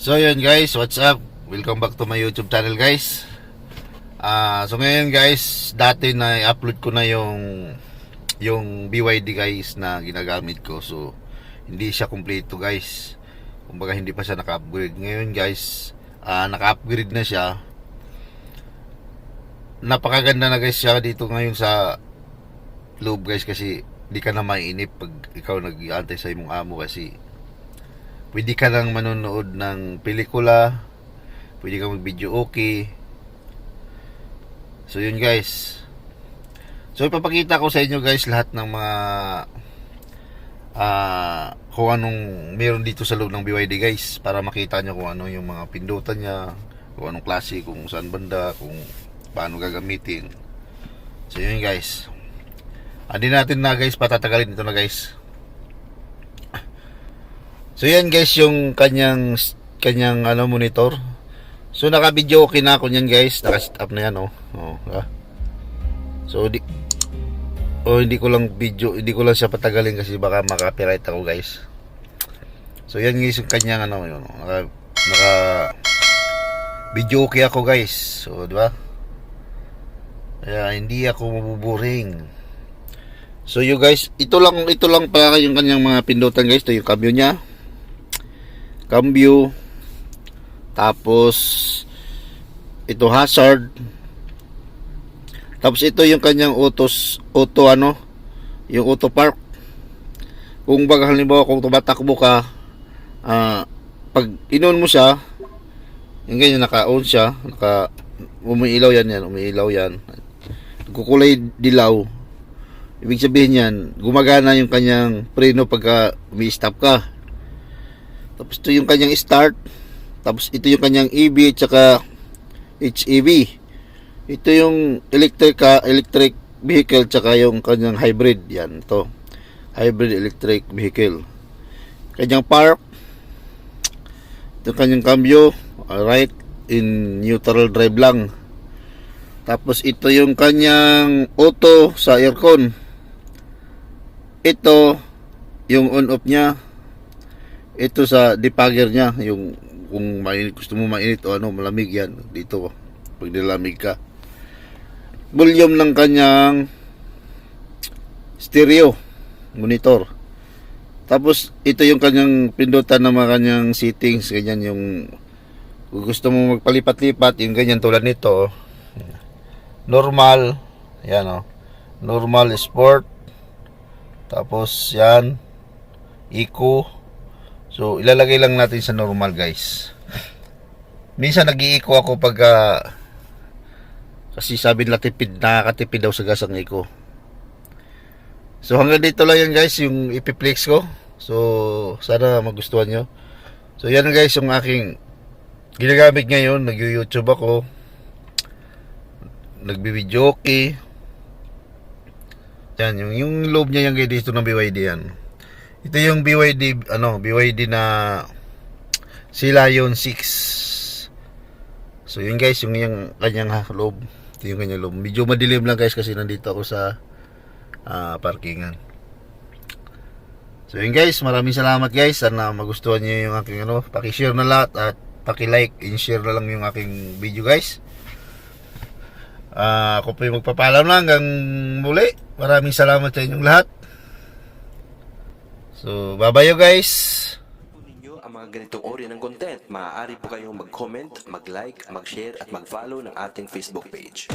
So yun guys, what's up? Welcome back to my YouTube channel guys. So ngayon guys, dati na i-upload ko na yung BYD guys na ginagamit ko. So hindi siya kumpleto guys. Kumbaga hindi pa siya naka-upgrade. Ngayon guys, naka-upgrade na siya. Napakaganda na guys siya dito ngayon sa loob guys, kasi di ka na mainip pag ikaw nag-iantay sa imong amo, kasi pwede ka lang manonood ng pelikula, pwede ka mag-video okay. So yun guys. So ipapakita ko sa inyo guys lahat ng mga kung anong meron dito sa loob ng BYD guys, para makita nyo kung ano yung mga pindutan niya, kung anong klase, kung saan banda, kung paano gagamitin. So yun guys, hindi natin na guys patatagalin ito na guys. So yan guys yung kanyang monitor. So naka-video okay na ako niyan guys, naka-set up na yan So hindi ko lang siya patagalin kasi baka maka-copyright ako guys. So yan guys yung kanyang naka video okay ako guys. So di ba? Kaya hindi ako mabuboring. So you guys, ito lang para yung kanyang mga pindutan guys. Ito yung cambio niya. Cambio. Tapos ito hazard. Tapos ito yung kanyang yung auto park. Kung baga halimbawa kung tumatakbo ka, pag in-on mo siya, yung ganyan naka-on siya, umiilaw yan. Kukulay dilaw. Ibig sabihin yan, gumagana yung kanyang preno pagka umi-stop ka. Tapos ito yung kanyang start. Tapos ito yung kanyang EV at saka HEV. Ito yung electric vehicle at saka yung kanyang hybrid. Yan, ito. Hybrid electric vehicle. Kanyang park. Ito yung kanyang cambio. Right in neutral drive lang. Tapos ito yung kanyang auto sa aircon. Ito yung on-off niya. Ito sa defogger niya, yung kung mainit, gusto mo mainit o malamig yan dito pag nilamig ka. Volume ng kanyang stereo monitor. Tapos ito yung kanyang pindutan ng mga kanyang settings, ganyan yung kung gusto mo magpalipat-lipat, yung ganyan tulad nito. Normal, yan normal, sport. Tapos yan, eco. So ilalagay lang natin sa normal guys. Minsan nag-i-eco ako pagka kasi sabi nila nakakatipid daw sa gas ang eco. So hanggang dito lang yan guys yung ipiplex ko. So sana magustuhan nyo. So yan guys yung aking ginagamit ngayon. Nag-YouTube ako, nagbi-video okay. Yan yung loob niya yan guys, dito ng BYD yan. Ito yung BYD na Lion 6. So yun guys, yung kanyang loob. Ito yung kanyang loob. Medyo madilim lang guys kasi nandito ako sa parkingan. So yun guys, maraming salamat guys. Sana magustuhan niyo yung aking paki-share na lahat at paki-like and share na lang yung aking video guys. Ako po yung magpapaalam na hanggang muli. Maraming salamat sa inyong lahat. So, bye-bye you guys. Kung ninyo ang mga ganitong uri ng content, maaari po kayong mag-comment, mag-like, mag-share at mag-follow ng ating Facebook page.